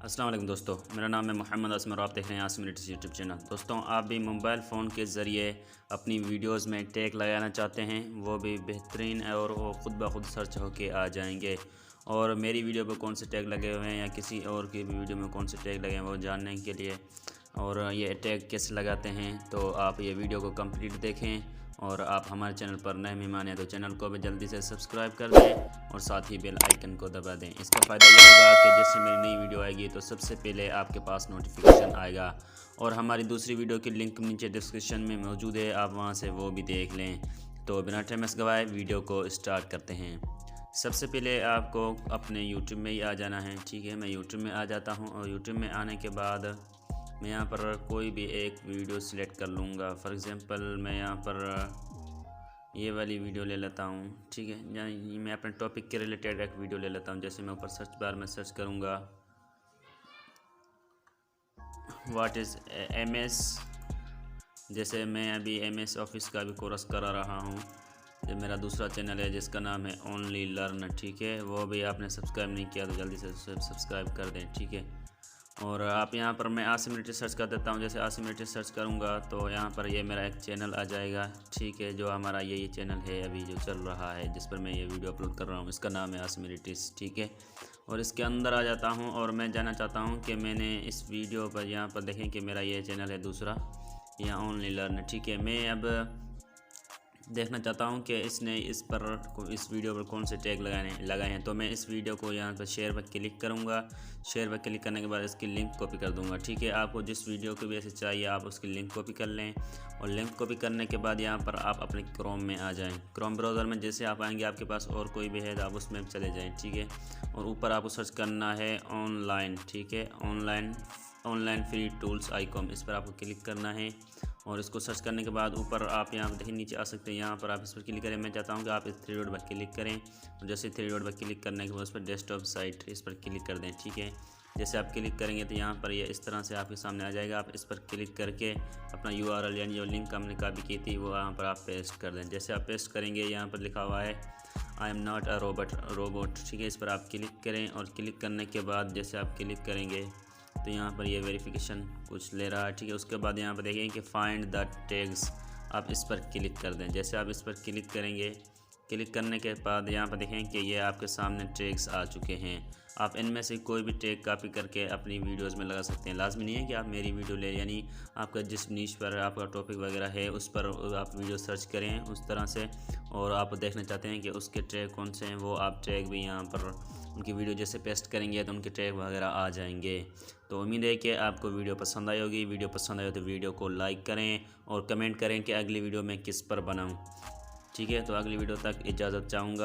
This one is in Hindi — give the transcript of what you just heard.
अस्सलाम वालेकुम दोस्तों, मेरा नाम है मोहम्मद आसिम और आप देख रहे हैं आसिम यूट्यूब चैनल। दोस्तों, आप भी मोबाइल फ़ोन के ज़रिए अपनी वीडियोस में टैग लगाना चाहते हैं, वो भी बेहतरीन है और वो ख़ुद ब खुद सर्च होके आ जाएंगे। और मेरी वीडियो पर कौन से टैग लगे हुए हैं या किसी और की भी वीडियो में कौन से टैग लगे हैं वो जानने के लिए और ये टैग कैसे लगाते हैं, तो आप ये वीडियो को कंप्लीट देखें। और आप हमारे चैनल पर नए मेहमान हैं तो चैनल को भी जल्दी से सब्सक्राइब कर दें और साथ ही बेल आइकन को दबा दें। इसका फ़ायदा यह होगा कि जैसे मेरी नई वीडियो आएगी तो सबसे पहले आपके पास नोटिफिकेशन आएगा। और हमारी दूसरी वीडियो की लिंक नीचे डिस्क्रिप्शन में मौजूद है, आप वहां से वो भी देख लें। तो बिना टाइम गवाए वीडियो को स्टार्ट करते हैं। सबसे पहले आपको अपने यूट्यूब में ही आ जाना है। ठीक है, मैं यूट्यूब में आ जाता हूँ और यूट्यूब में आने के बाद मैं यहाँ पर कोई भी एक वीडियो सिलेक्ट कर लूँगा। फॉर एग्ज़ाम्पल मैं यहाँ पर ये वाली वीडियो ले लेता हूँ। ठीक है, यानी मैं अपने टॉपिक के रिलेटेड एक वीडियो ले लेता हूँ। जैसे मैं ऊपर सर्च बार में सर्च करूँगा व्हाट इज़ MS। जैसे मैं अभी MS ऑफिस का भी कोर्स करा रहा हूँ। ये मेरा दूसरा चैनल है जिसका नाम है ओनली लर्न। ठीक है, वो भी आपने सब्सक्राइब नहीं किया तो जल्दी से सब्सक्राइब कर दें। ठीक है, और आप यहाँ पर मैं आसिम सर्च कर देता हूँ। जैसे आसिम सर्च करूँगा तो यहाँ पर ये मेरा एक चैनल आ जाएगा। ठीक है, जो हमारा ये चैनल है अभी जो चल रहा है जिस पर मैं ये वीडियो अपलोड कर रहा हूँ, इसका नाम है आसिम। ठीक है, और इसके अंदर आ जाता हूँ और मैं जानना चाहता हूँ कि मैंने इस वीडियो पर यहाँ पर देखें कि मेरा ये चैनल है दूसरा, यहाँ ओनली लर्न। ठीक है, मैं अब देखना चाहता हूँ कि इसने इस वीडियो पर कौन से टैग लगाए हैं। तो मैं इस वीडियो को यहाँ पर शेयर पर क्लिक करूँगा। शेयर पर क्लिक करने के बाद इसकी लिंक कॉपी कर दूँगा। ठीक है, आपको जिस वीडियो की वजह से चाहिए आप उसकी लिंक कॉपी कर लें और लिंक कॉपी करने के बाद यहाँ पर आप अपने क्रोम में आ जाएँ। क्रोम ब्राउज़र में जैसे आप आएँगे, आपके पास और कोई भी है तो आप उसमें चले जाएँ। ठीक है, और ऊपर आपको सर्च करना है ऑनलाइन। ठीक है, ऑनलाइन फ्री टूल्स आइकॉन, इस पर आपको क्लिक करना है। और इसको सर्च करने के बाद ऊपर आप यहाँ पर देखिए नीचे आ सकते हैं, यहाँ पर आप इस पर क्लिक करें। मैं चाहता हूँ कि आप इस 3 डॉट पर क्लिक करें और जैसे 3 डॉट पर क्लिक करने के बाद उस पर डेस्कटॉप साइट इस पर क्लिक कर दें। ठीक है, जैसे आप क्लिक करेंगे तो यहाँ पर ये इस तरह से आपके सामने आ जाएगा। आप इस पर क्लिक करके अपना URL यानी जो लिंक हमने कॉपी की थी वो यहाँ पर आप पेस्ट कर दें। जैसे आप पेस्ट करेंगे यहाँ पर लिखा हुआ है I am not a robot. ठीक है, इस पर आप क्लिक करें और क्लिक करने के बाद जैसे आप क्लिक करेंगे तो यहाँ पर ये वेरिफिकेशन कुछ ले रहा है। ठीक है, उसके बाद यहाँ पर देखें कि फाइंड द टैग्स, आप इस पर क्लिक कर दें। जैसे आप इस पर क्लिक करेंगे, क्लिक करने के बाद यहाँ पर देखें कि ये आपके सामने टैग्स आ चुके हैं। आप इनमें से कोई भी टैग कॉपी करके अपनी वीडियोस में लगा सकते हैं। लाजमी नहीं है कि आप मेरी वीडियो ले, यानी आपका जिस नीश पर आपका टॉपिक वगैरह है उस पर आप वीडियो सर्च करें उस तरह से। और आप देखना चाहते हैं कि उसके टैग कौन से हैं, वो आप टैग भी यहाँ पर उनकी वीडियो जैसे पेस्ट करेंगे तो उनके टैग वगैरह आ जाएंगे। तो उम्मीद है कि आपको वीडियो पसंद आई होगी। वीडियो पसंद आई हो तो वीडियो को लाइक करें और कमेंट करें कि अगली वीडियो मैं किस पर बनाऊँ। ठीक है, तो अगली वीडियो तक इजाज़त चाहूँगा।